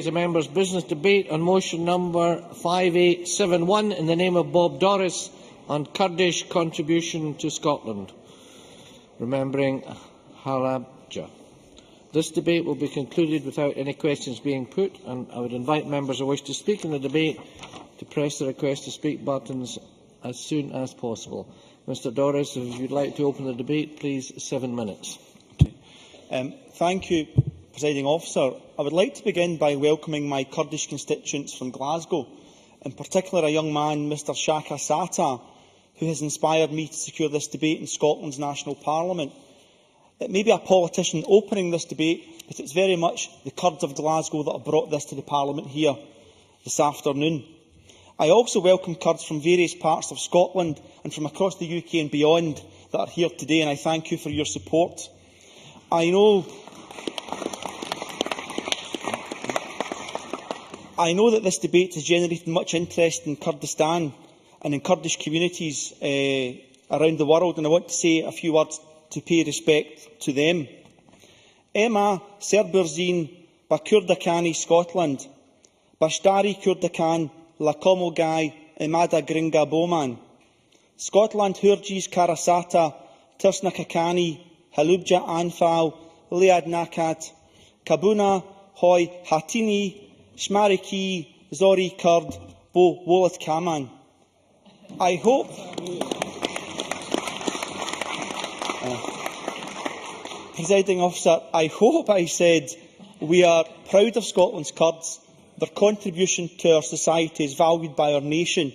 the members' business debate on motion number 5871 in the name of Bob Doris on Kurdish contribution to Scotland, remembering Halabja. This debate will be concluded without any questions being put, and I would invite members who wish to speak in the debate to press the request to speak buttons as soon as possible. Mr Doris, if you'd like to open the debate, please, 7 minutes. Thank you, Presiding Officer. I would like to begin by welcoming my Kurdish constituents from Glasgow, in particular a young man, Mr Shaka Sata, who has inspired me to secure this debate in Scotland's National Parliament. It may be a politician opening this debate, but it's very much the Kurds of Glasgow that have brought this to the Parliament here this afternoon. I also welcome Kurds from various parts of Scotland and from across the UK and beyond that are here today, and I thank you for your support. I know that this debate has generated much interest in Kurdistan and in Kurdish communities around the world, and I want to say a few words to pay respect to them. Emma Serburzin ba Kurdakani Scotland, Bashtari Kurdakan la Komulgai Imada Gringa Boman, Scotland Hurjis Karasata Tirsnakakani Halubja Anfal Liad Nakat Kabuna Hoy Hatini Shmariki Zori Kurd Bo Wolat Kaman. I hope Presiding Officer, I hope I said we are proud of Scotland's Kurds. Their contribution to our society is valued by our nation.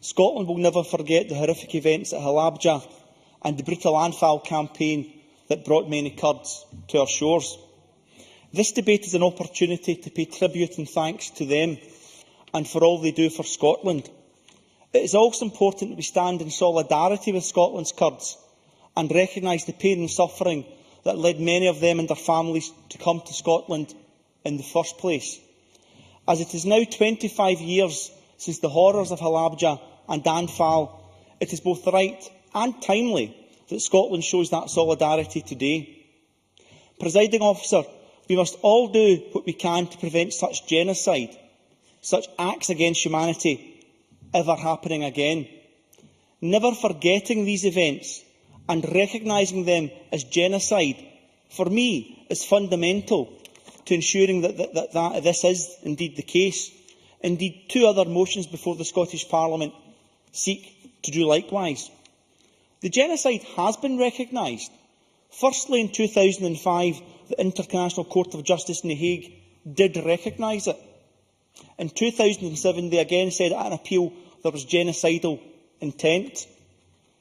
Scotland will never forget the horrific events at Halabja and the brutal Anfal campaign that brought many Kurds to our shores. This debate is an opportunity to pay tribute and thanks to them and for all they do for Scotland. It is also important that we stand in solidarity with Scotland's Kurds and recognise the pain and suffering that led many of them and their families to come to Scotland in the first place. As it is now 25 years since the horrors of Halabja and Anfal, it is both right and timely that Scotland shows that solidarity today. Presiding Officer, we must all do what we can to prevent such genocide, such acts against humanity, ever happening again. Never forgetting these events and recognising them as genocide, for me, is fundamental to ensuring that this is indeed the case. Indeed, 2 other motions before the Scottish Parliament seek to do likewise. The genocide has been recognised. Firstly, in 2005, the International Court of Justice in The Hague did recognise it. In 2007, they again said at an appeal there was genocidal intent.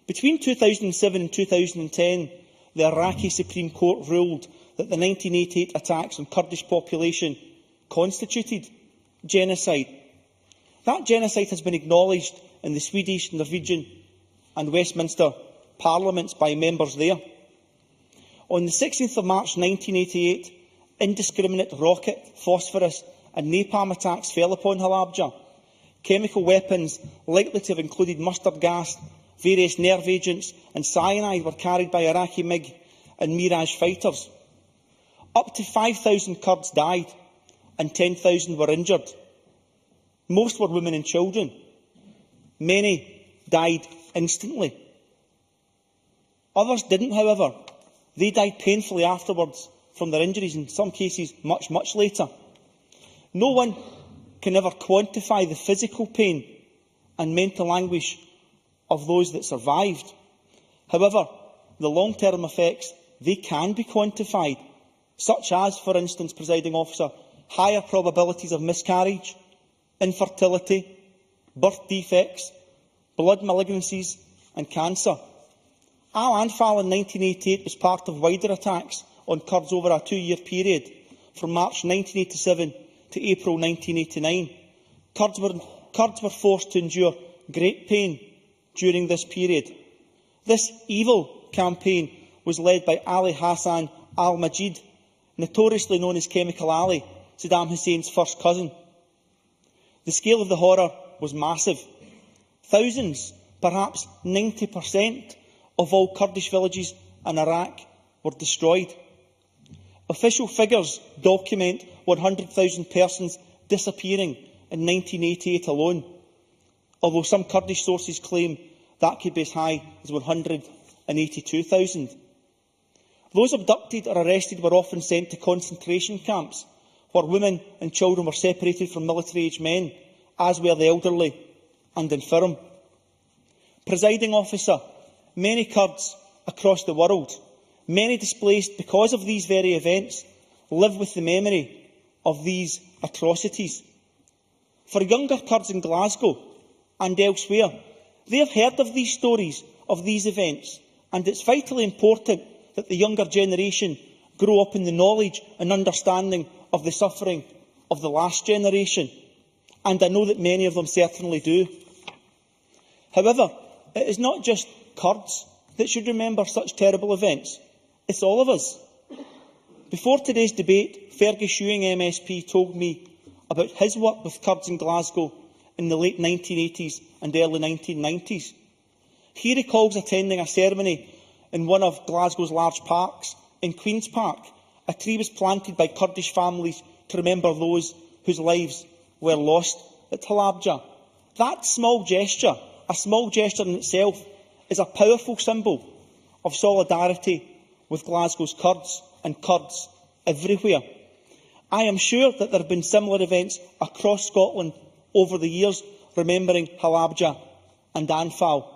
Between 2007 and 2010, the Iraqi Supreme Court ruled that the 1988 attacks on Kurdish population constituted genocide. That genocide has been acknowledged in the Swedish, Norwegian and Westminster parliaments by members there. On the 16th of March 1988, indiscriminate rocket, phosphorus and napalm attacks fell upon Halabja. Chemical weapons likely to have included mustard gas, various nerve agents and cyanide were carried by Iraqi MiG and Mirage fighters. Up to 5,000 Kurds died and 10,000 were injured. Most were women and children. Many died instantly. Others didn't, however. They died painfully afterwards from their injuries, in some cases much, much later. No one can ever quantify the physical pain and mental anguish of those that survived. However, the long-term effects, they can be quantified, such as, for instance, Presiding Officer, higher probabilities of miscarriage, infertility, birth defects, blood malignancies and cancer. Al-Anfal in 1988 was part of wider attacks on Kurds over a 2-year period, from March 1987 to April 1989. Kurds were forced to endure great pain during this period. This evil campaign was led by Ali Hassan al-Majid, notoriously known as Chemical Ali, Saddam Hussein's first cousin. The scale of the horror was massive. Thousands, perhaps 90% of all Kurdish villages in Iraq were destroyed. Official figures document 100,000 persons disappearing in 1988 alone, although some Kurdish sources claim that could be as high as 182,000. Those abducted or arrested were often sent to concentration camps, where women and children were separated from military-aged men, as were the elderly and infirm. Presiding Officer, many Kurds across the world, many displaced because of these very events, live with the memory of these atrocities. For younger Kurds in Glasgow and elsewhere, they have heard of these stories, of these events, and it's vitally important that the younger generation grow up in the knowledge and understanding of the suffering of the last generation, and I know that many of them certainly do. However, it is not just Kurds that should remember such terrible events. It's all of us. Before today's debate, Fergus Ewing MSP told me about his work with Kurds in Glasgow in the late 1980s and early 1990s. He recalls attending a ceremony in one of Glasgow's large parks. In Queen's Park, a tree was planted by Kurdish families to remember those whose lives were lost at Halabja. That small gesture, a small gesture in itself, is a powerful symbol of solidarity with Glasgow's Kurds and Kurds everywhere. I am sure that there have been similar events across Scotland over the years, remembering Halabja and Anfal,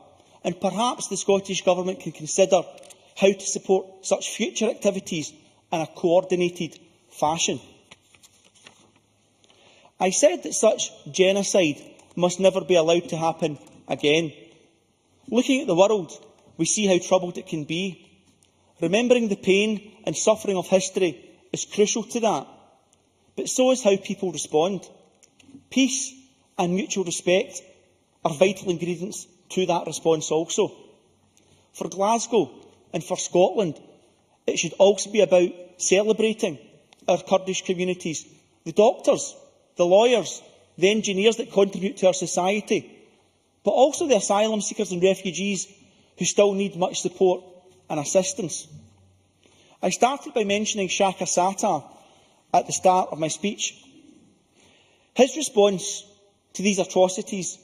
and perhaps the Scottish Government can consider how to support such future activities in a coordinated fashion. I said that such genocide must never be allowed to happen again. Looking at the world, we see how troubled it can be. Remembering the pain and suffering of history is crucial to that, but so is how people respond. Peace and mutual respect are vital ingredients to that response also. For Glasgow and for Scotland, it should also be about celebrating our Kurdish communities, the doctors, the lawyers, the engineers that contribute to our society, but also the asylum seekers and refugees who still need much support and assistance. I started by mentioning Shaka Sattar at the start of my speech. His response to these atrocities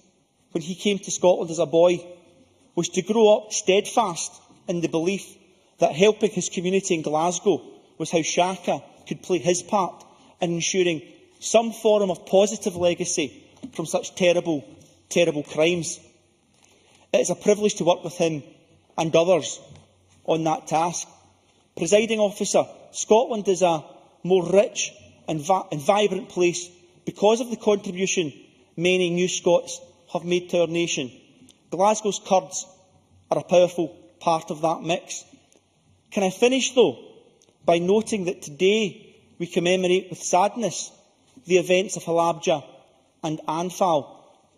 when he came to Scotland as a boy was to grow up steadfast in the belief that helping his community in Glasgow was how Shaka could play his part in ensuring some form of positive legacy from such terrible, terrible crimes. It is a privilege to work with him and others on that task. Presiding Officer, Scotland is a more rich and vibrant place because of the contribution many new Scots have made to our nation. Glasgow's Kurds are a powerful part of that mix. Can I finish, though, by noting that today we commemorate with sadness the events of Halabja and Anfal,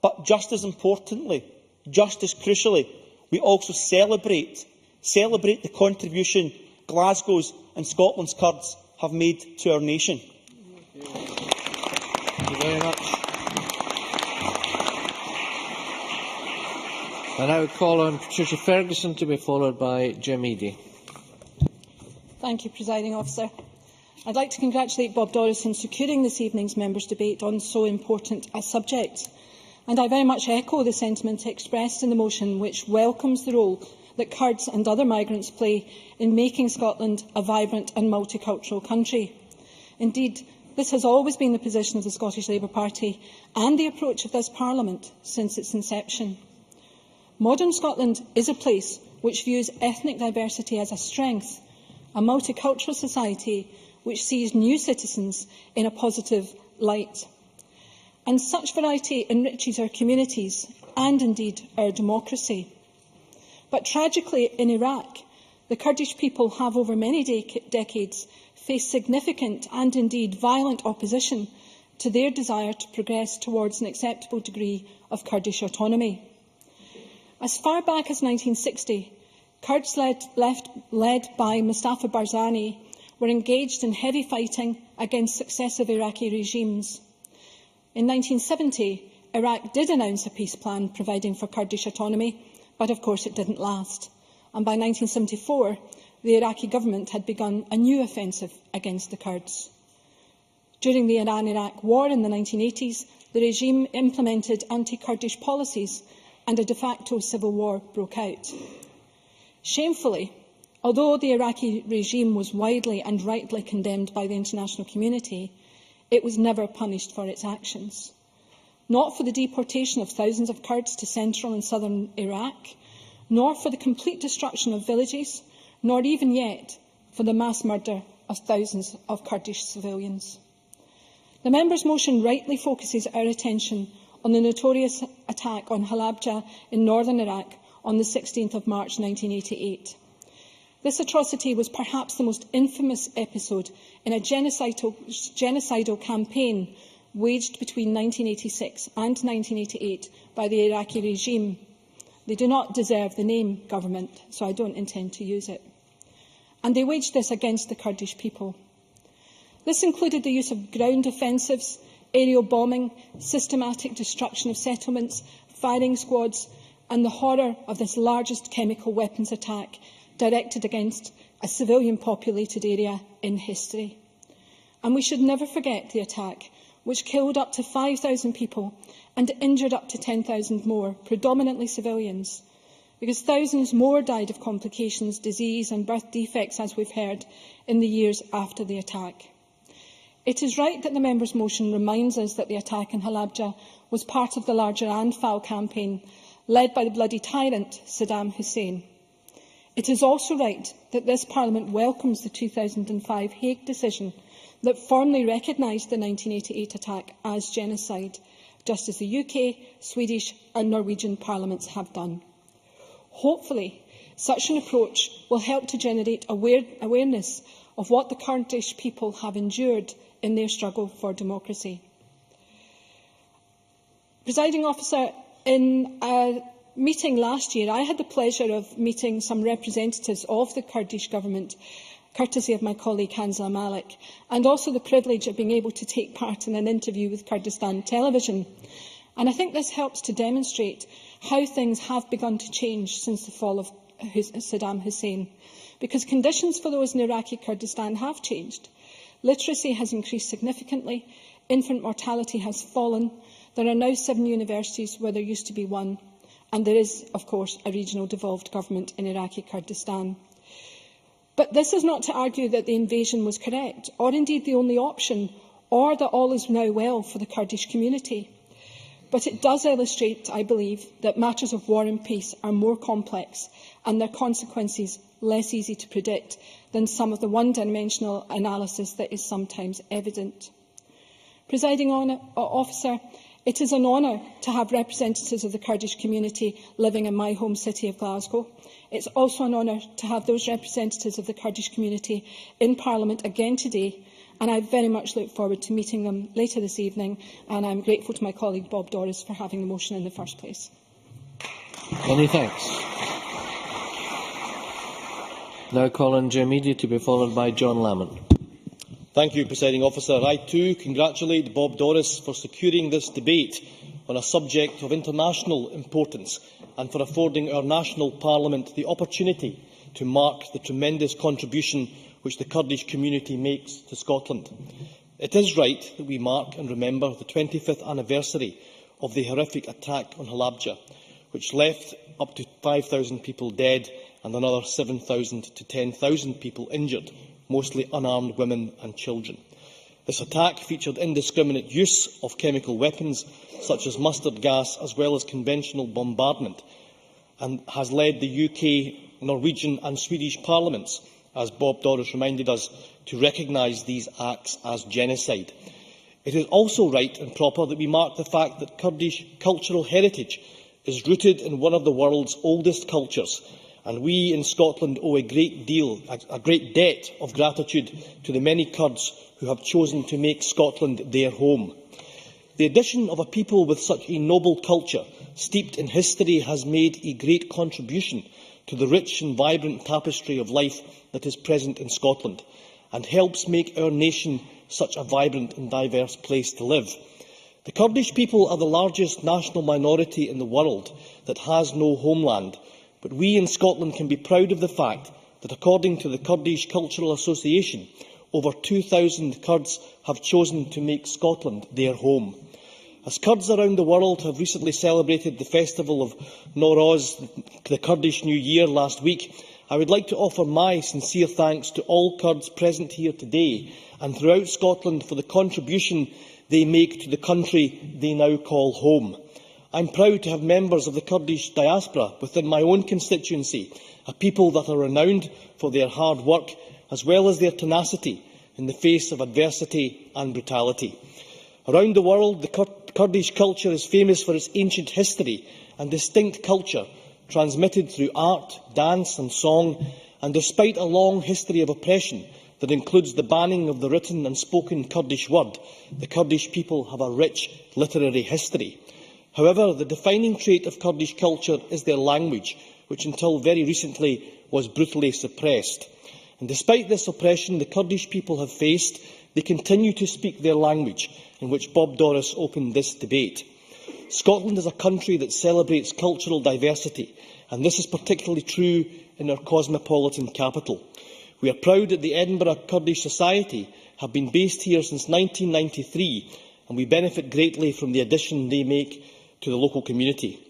but just as importantly, just as crucially, we also celebrate the contribution Glasgow's and Scotland's Kurds have made to our nation. Thank you very much. I now call on Patricia Ferguson to be followed by Jim Eadie. Thank you, Presiding Officer. I'd like to congratulate Bob Doris in securing this evening's members' debate on so important a subject. And I very much echo the sentiment expressed in the motion, which welcomes the role that Kurds and other migrants play in making Scotland a vibrant and multicultural country. Indeed, this has always been the position of the Scottish Labour Party and the approach of this Parliament since its inception. Modern Scotland is a place which views ethnic diversity as a strength, a multicultural society which sees new citizens in a positive light. And such variety enriches our communities and indeed our democracy. But tragically, in Iraq, the Kurdish people have over many decades faced significant and indeed violent opposition to their desire to progress towards an acceptable degree of Kurdish autonomy. As far back as 1960, Kurds led by Mustafa Barzani were engaged in heavy fighting against successive Iraqi regimes. In 1970, Iraq did announce a peace plan providing for Kurdish autonomy, but of course it didn't last. And by 1974, the Iraqi government had begun a new offensive against the Kurds. During the Iran-Iraq war in the 1980s, the regime implemented anti-Kurdish policies and a de facto civil war broke out. Shamefully, although the Iraqi regime was widely and rightly condemned by the international community, it was never punished for its actions. Not for the deportation of thousands of Kurds to central and southern Iraq, nor for the complete destruction of villages, nor even yet for the mass murder of thousands of Kurdish civilians. The member's motion rightly focuses our attention on the notorious attack on Halabja in northern Iraq on the 16th of March 1988. This atrocity was perhaps the most infamous episode in a genocidal campaign waged between 1986 and 1988 by the Iraqi regime. They do not deserve the name government, so I don't intend to use it. And they waged this against the Kurdish people. This included the use of ground offensives, aerial bombing, systematic destruction of settlements, firing squads, and the horror of this largest chemical weapons attack directed against a civilian-populated area in history. And we should never forget the attack, which killed up to 5,000 people and injured up to 10,000 more, predominantly civilians, because thousands more died of complications, disease and birth defects, as we've heard, in the years after the attack. It is right that the member's motion reminds us that the attack in Halabja was part of the larger Anfal campaign led by the bloody tyrant Saddam Hussein. It is also right that this Parliament welcomes the 2005 Hague decision that formally recognised the 1988 attack as genocide, just as the UK, Swedish and Norwegian parliaments have done. Hopefully, such an approach will help to generate awareness of what the Kurdish people have endured in their struggle for democracy. Presiding Officer, in a meeting last year, I had the pleasure of meeting some representatives of the Kurdish government, courtesy of my colleague Hەnzəڵە Malik, and also the privilege of being able to take part in an interview with Kurdistan television. And I think this helps to demonstrate how things have begun to change since the fall of Saddam Hussein, because conditions for those in Iraqi Kurdistan have changed. Literacy has increased significantly, infant mortality has fallen, there are now 7 universities where there used to be 1, and there is, of course, a regional devolved government in Iraqi Kurdistan. But this is not to argue that the invasion was correct, or indeed the only option, or that all is now well for the Kurdish community. But it does illustrate, I believe, that matters of war and peace are more complex and their consequences less easy to predict than some of the one-dimensional analysis that is sometimes evident. Presiding Officer, it is an honour to have representatives of the Kurdish community living in my home city of Glasgow. It's also an honour to have those representatives of the Kurdish community in Parliament again today, and I very much look forward to meeting them later this evening, and I'm grateful to my colleague Bob Doris for having the motion in the first place. Many thanks. Now Colin Media to be followed by John Lamont. Thank you, Presiding Officer. I too congratulate Bob Doris for securing this debate on a subject of international importance and for affording our national parliament the opportunity to mark the tremendous contribution which the Kurdish community makes to Scotland. It is right that we mark and remember the 25th anniversary of the horrific attack on Halabja, which left up to 5,000 people dead and another 7,000 to 10,000 people injured, mostly unarmed women and children. This attack featured indiscriminate use of chemical weapons such as mustard gas as well as conventional bombardment, and has led the UK, Norwegian and Swedish parliaments, as Bob Doris reminded us, to recognise these acts as genocide. It is also right and proper that we mark the fact that Kurdish cultural heritage is rooted in one of the world's oldest cultures, and we in Scotland owe a great debt of gratitude to the many Kurds who have chosen to make Scotland their home. The addition of a people with such a noble culture, steeped in history, has made a great contribution to the rich and vibrant tapestry of life that is present in Scotland, and helps make our nation such a vibrant and diverse place to live. The Kurdish people are the largest national minority in the world that has no homeland, but we in Scotland can be proud of the fact that, according to the Kurdish Cultural Association, over 2,000 Kurds have chosen to make Scotland their home. As Kurds around the world have recently celebrated the festival of Nowruz, the Kurdish New Year, last week, I would like to offer my sincere thanks to all Kurds present here today and throughout Scotland for the contribution they make to the country they now call home. I am proud to have members of the Kurdish diaspora within my own constituency, a people that are renowned for their hard work as well as their tenacity in the face of adversity and brutality. Around the world, the Kurdish culture is famous for its ancient history and distinct culture, transmitted through art, dance and song, and despite a long history of oppression that includes the banning of the written and spoken Kurdish word, the Kurdish people have a rich literary history. However, the defining trait of Kurdish culture is their language, which until very recently was brutally suppressed. And despite this oppression the Kurdish people have faced, they continue to speak their language, in which Bob Doris opened this debate. Scotland is a country that celebrates cultural diversity, and this is particularly true in our cosmopolitan capital. We are proud that the Edinburgh Kurdish Society have been based here since 1993, and we benefit greatly from the addition they make to the local community.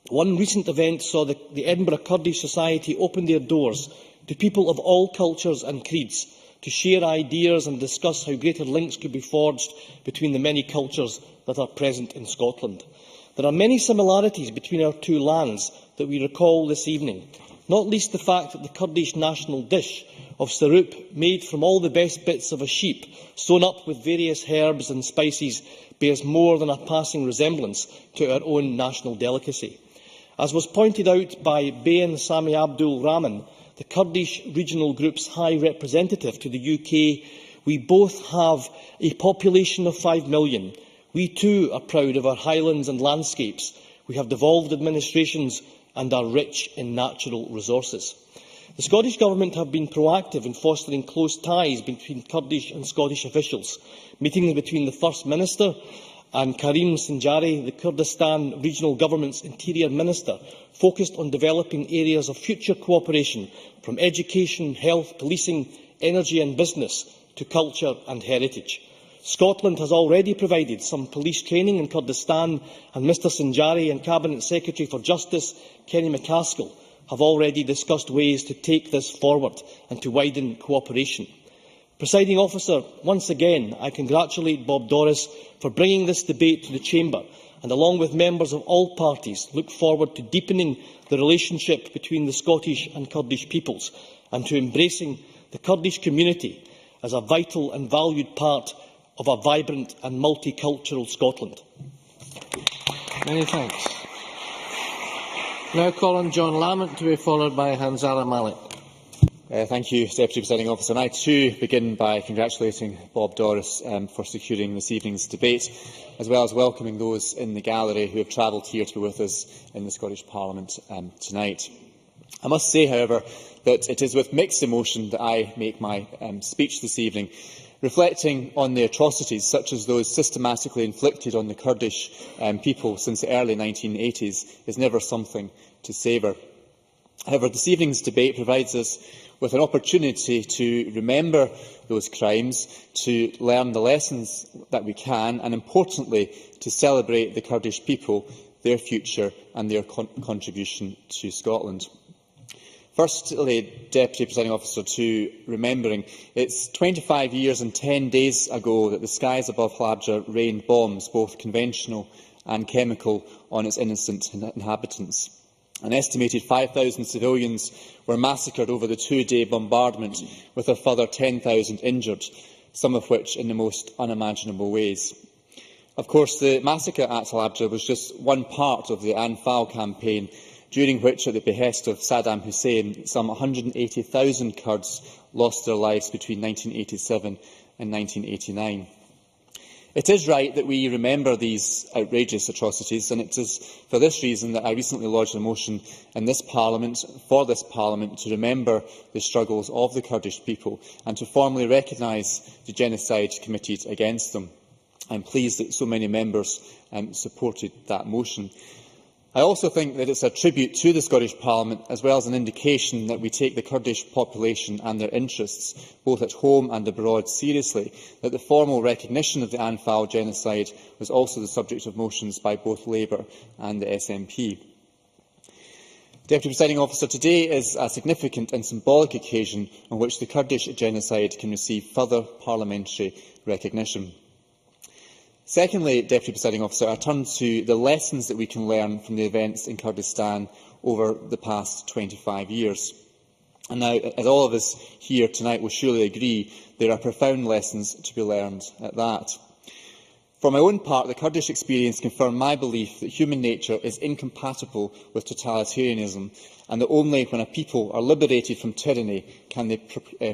One recent event saw the Edinburgh Kurdish Society open their doors to people of all cultures and creeds to share ideas and discuss how greater links could be forged between the many cultures that are present in Scotland. There are many similarities between our two lands that we recall this evening, not least the fact that the Kurdish national dish of saroup, made from all the best bits of a sheep, sewn up with various herbs and spices, bears more than a passing resemblance to our own national delicacy. As was pointed out by Bayan Sami Abdul Rahman, the Kurdish regional group's High Representative to the UK, we both have a population of 5 million. We too are proud of our highlands and landscapes. We have devolved administrations and are rich in natural resources. The Scottish Government have been proactive in fostering close ties between Kurdish and Scottish officials. Meetings between the First Minister and Karim Sinjari, the Kurdistan Regional Government's Interior Minister, focused on developing areas of future cooperation, from education, health, policing, energy and business to culture and heritage. Scotland has already provided some police training in Kurdistan, and Mr Sinjari and Cabinet Secretary for Justice, Kenny McCaskill, have already discussed ways to take this forward and to widen cooperation. Presiding Officer, once again I congratulate Bob Doris for bringing this debate to the Chamber, and along with members of all parties look forward to deepening the relationship between the Scottish and Kurdish peoples and to embracing the Kurdish community as a vital and valued part of a vibrant and multicultural Scotland. Many thanks. Now call on John Lamont to be followed by Hەnزەڵە Malik. Thank you, Deputy Presiding Officer. And I too begin by congratulating Bob Doris for securing this evening's debate, as well as welcoming those in the gallery who have travelled here to be with us in the Scottish Parliament tonight. I must say, however, that it is with mixed emotion that I make my speech this evening. Reflecting on the atrocities, such as those systematically inflicted on the Kurdish people since the early 1980s, is never something to savour. However, this evening's debate provides us with an opportunity to remember those crimes, to learn the lessons that we can, and importantly, to celebrate the Kurdish people, their future and their contribution to Scotland. Firstly, Deputy Presiding Officer, to remembering, it's 25 years and 10 days ago that the skies above Halabja rained bombs, both conventional and chemical, on its innocent inhabitants. An estimated 5,000 civilians were massacred over the two-day bombardment, with a further 10,000 injured, some of which in the most unimaginable ways. Of course, the massacre at Halabja was just one part of the Anfal campaign, during which, at the behest of Saddam Hussein, some 180,000 Kurds lost their lives between 1987 and 1989. It is right that we remember these outrageous atrocities, and it is for this reason that I recently lodged a motion in this Parliament, for this Parliament, to remember the struggles of the Kurdish people and to formally recognise the genocide committed against them. I am pleased that so many members supported that motion. I also think that it's a tribute to the Scottish Parliament, as well as an indication that we take the Kurdish population and their interests, both at home and abroad, seriously, that the formal recognition of the Anfal genocide was also the subject of motions by both Labour and the SNP. Deputy Presiding Officer, today is a significant and symbolic occasion on which the Kurdish genocide can receive further parliamentary recognition. Secondly, Deputy Presiding Officer, I turn to the lessons that we can learn from the events in Kurdistan over the past 25 years. And now, as all of us here tonight will surely agree, there are profound lessons to be learned at that. For my own part, the Kurdish experience confirmed my belief that human nature is incompatible with totalitarianism, and that only when a people are liberated from tyranny can they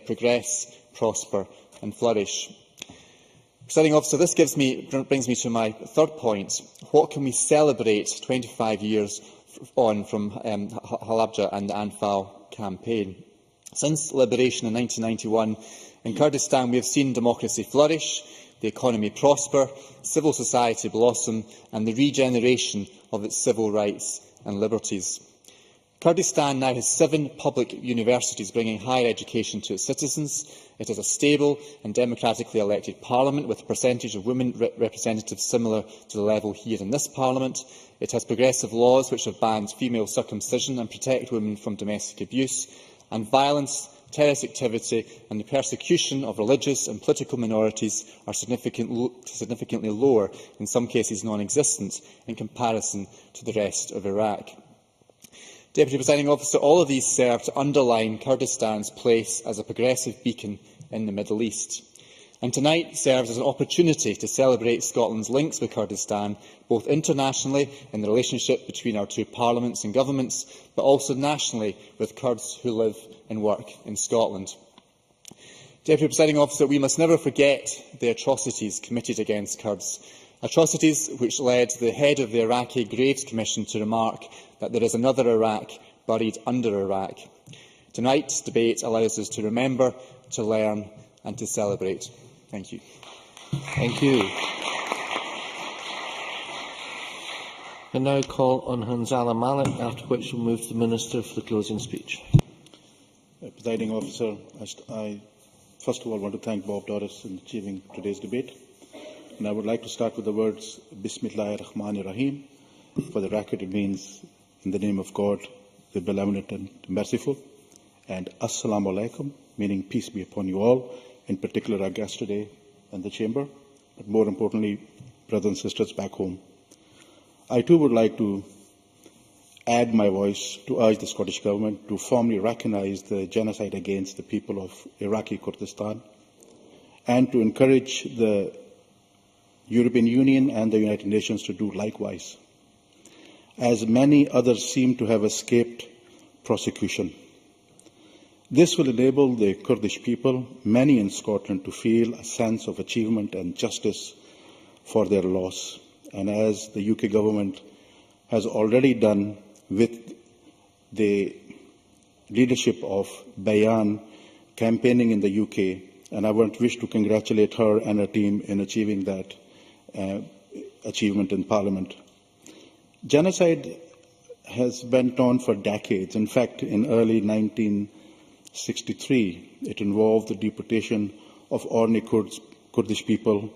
progress, prosper and flourish. Presiding Officer, this brings me to my third point. What can we celebrate 25 years on from Halabja and the Anfal campaign? Since liberation in 1991, in Kurdistan we have seen democracy flourish, the economy prosper, civil society blossom and the regeneration of its civil rights and liberties. Kurdistan now has 7 public universities bringing higher education to its citizens. It has a stable and democratically elected parliament with a percentage of women representatives similar to the level here in this parliament. It has progressive laws which have banned female circumcision and protect women from domestic abuse, and violence, terrorist activity and the persecution of religious and political minorities are significantly lower, in some cases non-existent, in comparison to the rest of Iraq. Deputy Presiding Officer, all of these serve to underline Kurdistan's place as a progressive beacon in the Middle East. And tonight serves as an opportunity to celebrate Scotland's links with Kurdistan, both internationally in the relationship between our two parliaments and governments, but also nationally with Kurds who live and work in Scotland. Deputy Presiding Officer, we must never forget the atrocities committed against Kurds, atrocities which led the head of the Iraqi Graves Commission to remark that there is another Iraq buried under Iraq. Tonight's debate allows us to remember, to learn and to celebrate. Thank you. Thank you. I now call on Hەnzەڵە Malik, after which we'll move to the Minister for the closing speech. Presiding Officer, I first of all want to thank Bob Doris in achieving today's debate. And I would like to start with the words Bismillahir Rahmanir Rahim. For the record, it means in the name of God, the benevolent and merciful. And Assalamu Alaikum, meaning peace be upon you all, in particular our guests today in the Chamber, but more importantly, brothers and sisters back home. I too would like to add my voice to urge the Scottish Government to formally recognise the genocide against the people of Iraqi Kurdistan and to encourage the European Union and the United Nations to do likewise, as many others seem to have escaped prosecution. This will enable the Kurdish people, many in Scotland, to feel a sense of achievement and justice for their loss. And as the UK Government has already done with the leadership of Bayan campaigning in the UK, and I wish to congratulate her and her team in achieving that achievement in Parliament. Genocide has went on for decades. In fact, in early 1963, it involved the deportation of ordinary Kurdish people,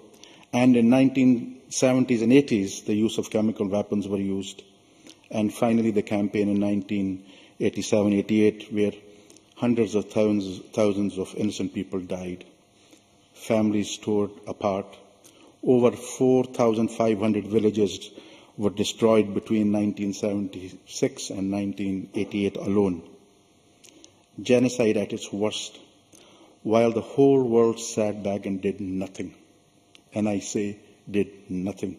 and in 1970s and 80s, the use of chemical weapons were used, and finally the campaign in 1987-88, where hundreds of thousands of innocent people died, families torn apart. Over 4,500 villages were destroyed between 1976 and 1988 alone. Genocide at its worst, while the whole world sat back and did nothing. And I say did nothing.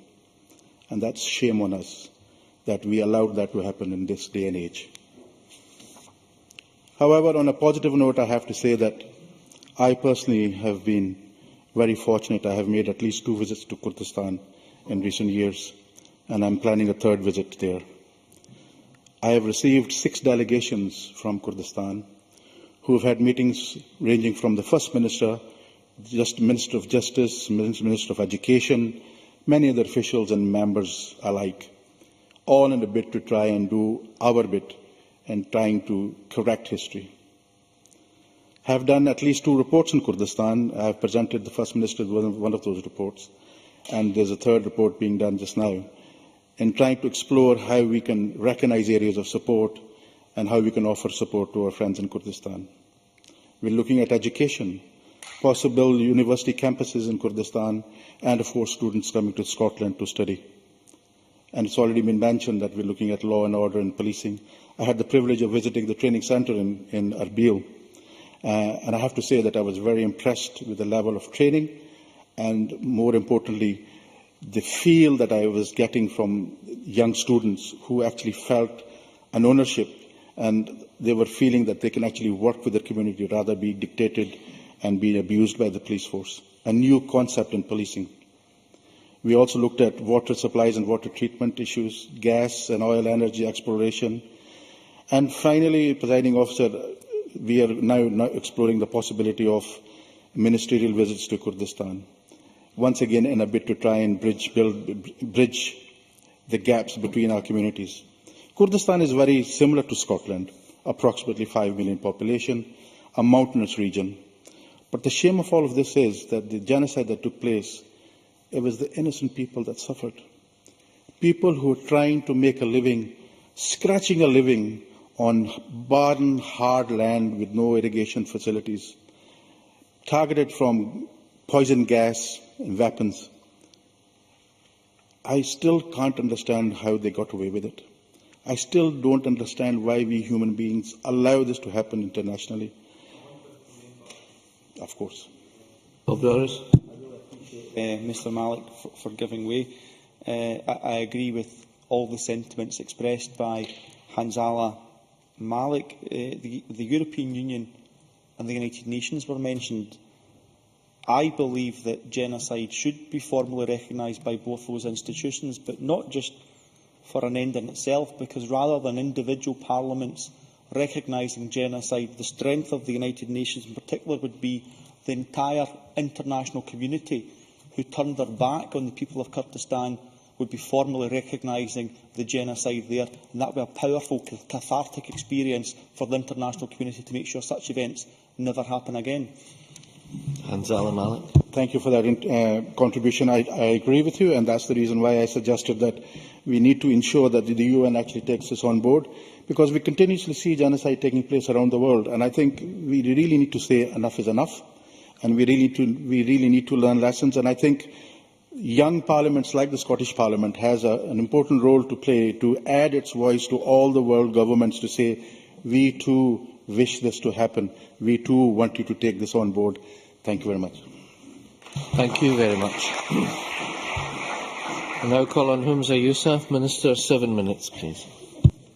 And that's shame on us that we allowed that to happen in this day and age. However, on a positive note, I have to say that I personally have been very fortunate. I have made at least 2 visits to Kurdistan in recent years, and I'm planning a 3rd visit there. I have received 6 delegations from Kurdistan who have had meetings ranging from the First Minister, Minister of Justice, Minister of Education, many other officials and members alike. all in a bid to try and do our bit in trying to correct history. I have done at least 2 reports in Kurdistan. I have presented the First Minister with one of those reports, and there's a 3rd report being done just now, in trying to explore how we can recognise areas of support and how we can offer support to our friends in Kurdistan. We're looking at education, possible university campuses in Kurdistan, and of course students coming to Scotland to study. And it's already been mentioned that we're looking at law and order and policing. I had the privilege of visiting the training centre in Erbil, and I have to say that I was very impressed with the level of training and, more importantly, the feel that I was getting from young students who actually felt an ownership, and they were feeling that they can actually work with their community rather be dictated and be abused by the police force. A new concept in policing. We also looked at water supplies and water treatment issues, gas and oil energy exploration. And finally, Presiding Officer, we are now exploring the possibility of ministerial visits to Kurdistan. Once again, in a bid to try and bridge the gaps between our communities. Kurdistan is very similar to Scotland, approximately 5 million population, a mountainous region. But the shame of all of this is that the genocide that took place, it was the innocent people that suffered. People who were trying to make a living, scratching a living on barren, hard land with no irrigation facilities, targeted from poison gas and weapons. I still can't understand how they got away with it. I still don't understand why we human beings allow this to happen internationally. Of course. Mr Malik for giving way. I agree with all the sentiments expressed by Hänzəڵə, Malik. The European Union and the United Nations were mentioned. I believe that genocide should be formally recognised by both those institutions, but not just for an end in itself, because rather than individual parliaments recognising genocide, the strength of the United Nations in particular would be the entire international community who turned their back on the people of Kurdistan would be formally recognising the genocide there, and that would be a powerful, cathartic experience for the international community to make sure such events never happen again. Hänzəڵə, Malik. Thank you for that contribution. I agree with you, and that's the reason why I suggested that we need to ensure that the UN actually takes this on board, because we continuously see genocide taking place around the world, and I think we really need to say enough is enough, and we really need to learn lessons. And I think young parliaments like the Scottish Parliament has an important role to play to add its voice to all the world governments to say, we too wish this to happen. We too want you to take this on board. Thank you very much. Thank you very much. I now call on Humza Yousaf. Minister, 7 minutes, please.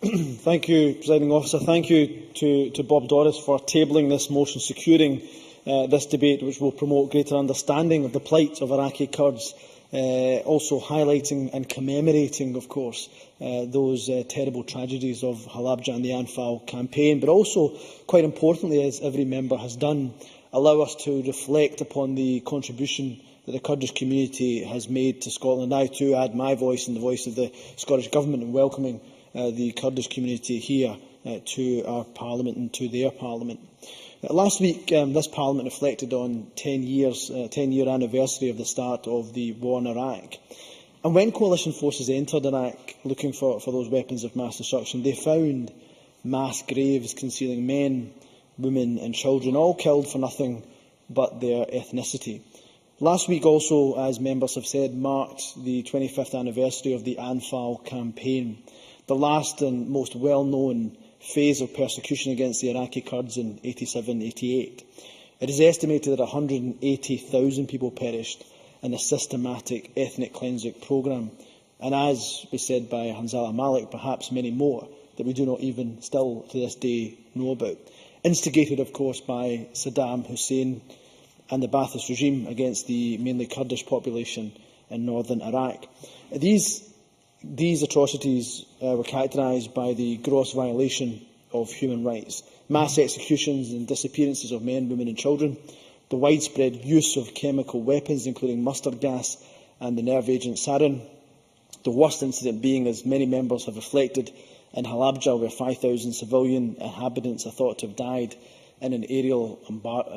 Thank you, Presiding Officer. Thank you to Bob Doris for tabling this motion, securing this debate, which will promote greater understanding of the plight of Iraqi Kurds, also highlighting and commemorating, of course, those terrible tragedies of Halabja and the Anfal campaign, but also, quite importantly, as every member has done, allow us to reflect upon the contribution that the Kurdish community has made to Scotland. I too add my voice and the voice of the Scottish Government in welcoming the Kurdish community here to our Parliament and to their Parliament. Last week, this Parliament reflected on 10-year anniversary of the start of the war in Iraq. And when coalition forces entered Iraq looking for those weapons of mass destruction, they found mass graves concealing men, women and children, all killed for nothing but their ethnicity. Last week also, as members have said, marked the 25th anniversary of the Anfal campaign, the last and most well-known phase of persecution against the Iraqi Kurds in 87-88. It is estimated that 180,000 people perished in a systematic ethnic cleansing programme, and as was said by Hänzəڵə Malik, perhaps many more that we do not even still to this day know about. Instigated, of course, by Saddam Hussein and the Ba'athist regime against the mainly Kurdish population in northern Iraq. These atrocities were characterised by the gross violation of human rights, mass executions and disappearances of men, women and children, the widespread use of chemical weapons, including mustard gas and the nerve agent sarin, The worst incident being, as many members have reflected, in Halabja, where 5,000 civilian inhabitants are thought to have died in an aerial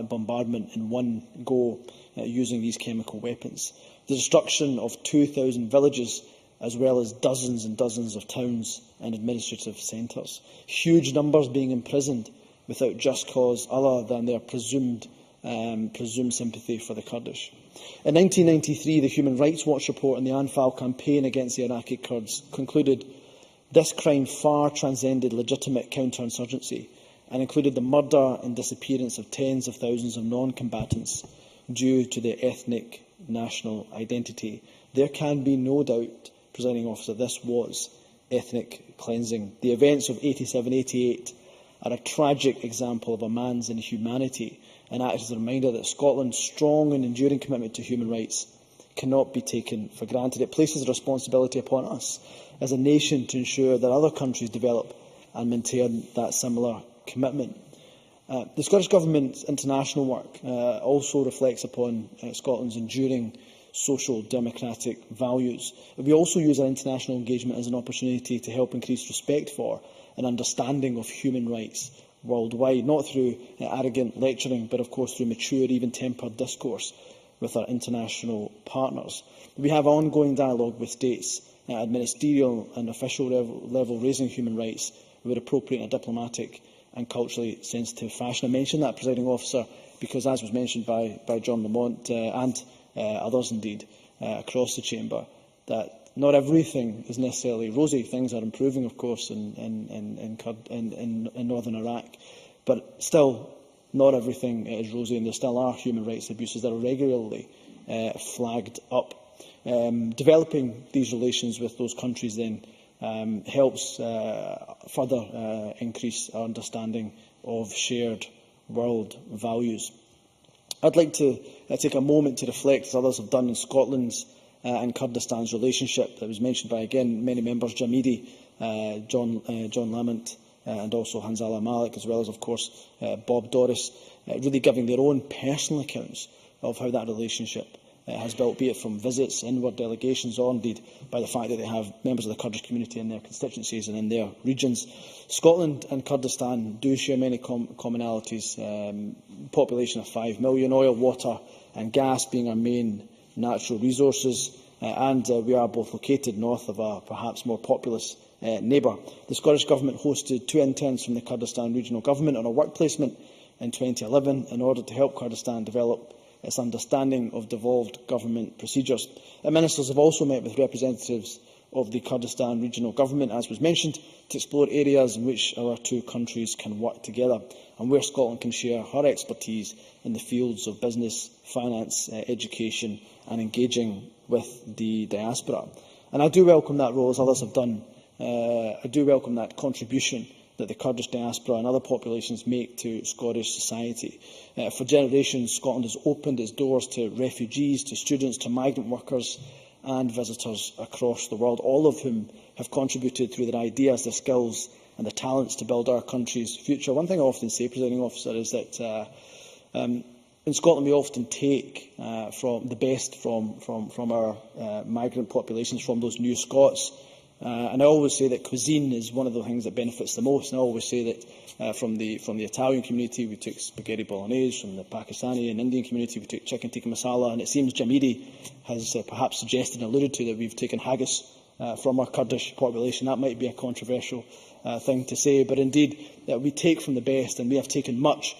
bombardment in one go using these chemical weapons. The destruction of 2,000 villages, as well as dozens and dozens of towns and administrative centres. Huge numbers being imprisoned without just cause other than their presumed sympathy for the Kurdish. In 1993, the Human Rights Watch report on the Anfal campaign against the Iraqi Kurds concluded this crime far transcended legitimate counterinsurgency and included the murder and disappearance of tens of thousands of non-combatants due to their ethnic national identity. There can be no doubt, Presiding Officer, this was ethnic cleansing. The events of 87-88 are a tragic example of a man's inhumanity and act as a reminder that Scotland's strong and enduring commitment to human rights cannot be taken for granted. It places a responsibility upon us as a nation to ensure that other countries develop and maintain that similar commitment. The Scottish Government's international work also reflects upon Scotland's enduring social democratic values. We also use our international engagement as an opportunity to help increase respect for and understanding of human rights worldwide, not through arrogant lecturing, but of course through mature, even-tempered discourse with our international partners. We have ongoing dialogue with states at ministerial and official level raising human rights where appropriate in a diplomatic and culturally sensitive fashion. I mention that, Presiding Officer, because, as was mentioned by John Lamont and others indeed across the chamber, that not everything is necessarily rosy. Things are improving, of course, in northern Iraq, but still not everything is rosy, and there still are human rights abuses that are regularly flagged up. Developing these relations with those countries then helps further increase our understanding of shared world values. I'd like to take a moment to reflect, as others have done, on Scotland's and Kurdistan's relationship that was mentioned by, again, many members, Jamidi, John Lamont, and also Hänzəڵە Malik, as well as, of course, Bob Doris, really giving their own personal accounts of how that relationship has built, be it from visits, inward delegations, or indeed by the fact that they have members of the Kurdish community in their constituencies and in their regions. Scotland and Kurdistan do share many commonalities. Population of 5 million, oil, water and gas being our main natural resources, and we are both located north of a perhaps more populous neighbour. The Scottish Government hosted 2 interns from the Kurdistan Regional Government on a work placement in 2011 in order to help Kurdistan develop its understanding of devolved government procedures. Ministers have also met with representatives of the Kurdistan Regional Government, as was mentioned, to explore areas in which our two countries can work together and where Scotland can share her expertise in the fields of business, finance, education and engaging with the diaspora. And I do welcome that role, as others have done. I do welcome that contribution that the Kurdish diaspora and other populations make to Scottish society. For generations, Scotland has opened its doors to refugees, to students, to migrant workers and visitors across the world, all of whom have contributed through their ideas, their skills and their talents to build our country's future. One thing I often say, Presiding Officer, is that in Scotland we often take from the best from our migrant populations, from those new Scots. And I always say that cuisine is one of the things that benefits the most. And I always say that from the Italian community we took spaghetti bolognese, from the Pakistani and Indian community we took chicken tikka masala, and it seems Jamidi has perhaps suggested and alluded to that we've taken haggis from our Kurdish population. That might be a controversial thing to say, but indeed we take from the best, and we have taken much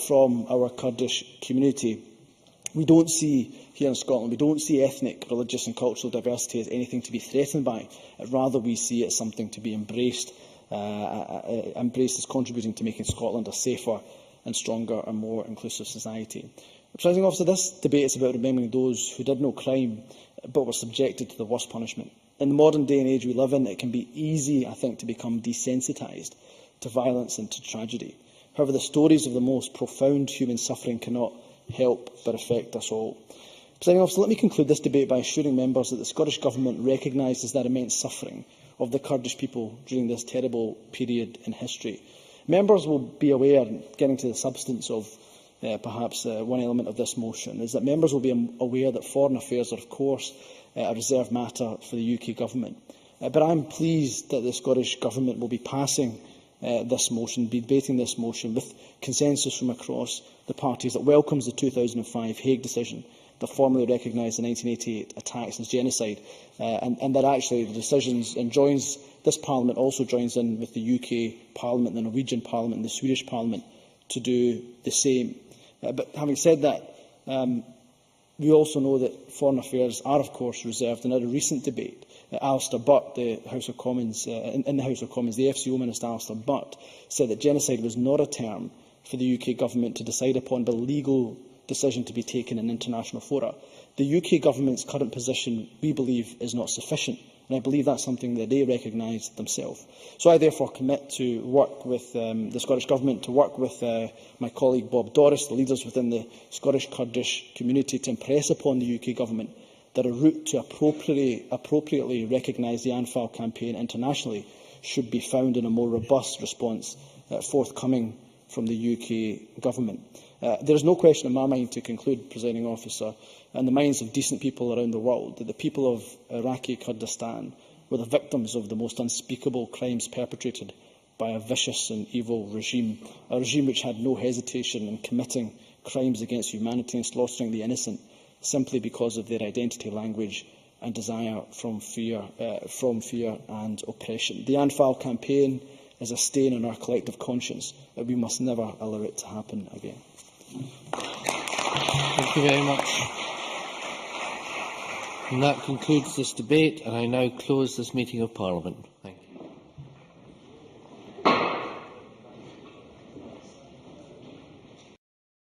from our Kurdish community. We don't see here in Scotland, we don't see ethnic, religious and cultural diversity as anything to be threatened by. Rather, we see it as something to be embraced as contributing to making Scotland a safer and stronger and more inclusive society. Presiding Officer, this debate is about remembering those who did no crime but were subjected to the worst punishment. In the modern day and age we live in, it can be easy, I think, to become desensitised to violence and to tragedy. However, the stories of the most profound human suffering cannot help but affect us all. Presiding Officer, let me conclude this debate by assuring members that the Scottish Government recognises that immense suffering of the Kurdish people during this terrible period in history. Members will be aware, getting to the substance of perhaps one element of this motion, is that members will be aware that foreign affairs are, of course, a reserved matter for the UK Government. But I am pleased that the Scottish Government will be passing this motion, be debating this motion with consensus from across the parties that welcomes the 2005 Hague decision that formally recognised the 1988 attacks as genocide, and that actually the decisions and joins this Parliament also joins in with the UK Parliament, the Norwegian Parliament and the Swedish Parliament to do the same. But having said that, we also know that foreign affairs are of course reserved. In a recent debate, Alistair Butt, the House of Commons, in the House of Commons, the FCO Minister Alistair Butt said that genocide was not a term for the UK Government to decide upon, but a legal decision to be taken in international fora. The UK Government's current position, we believe, is not sufficient, and I believe that's something that they recognise themselves. So I therefore commit to work with the Scottish Government, to work with my colleague Bob Doris, the leaders within the Scottish Kurdish community, to impress upon the UK Government that a route to appropriately recognise the Anfal campaign internationally should be found in a more robust response forthcoming from the UK Government. There is no question in my mind, to conclude, Presiding Officer, in the minds of decent people around the world, that the people of Iraqi Kurdistan were the victims of the most unspeakable crimes perpetrated by a vicious and evil regime, a regime which had no hesitation in committing crimes against humanity and slaughtering the innocent simply because of their identity, language and desire from fear and oppression. The Anfal campaign is a stain on our collective conscience, but we must never allow it to happen again. Thank you very much. And that concludes this debate, and I now close this meeting of Parliament. Thank you.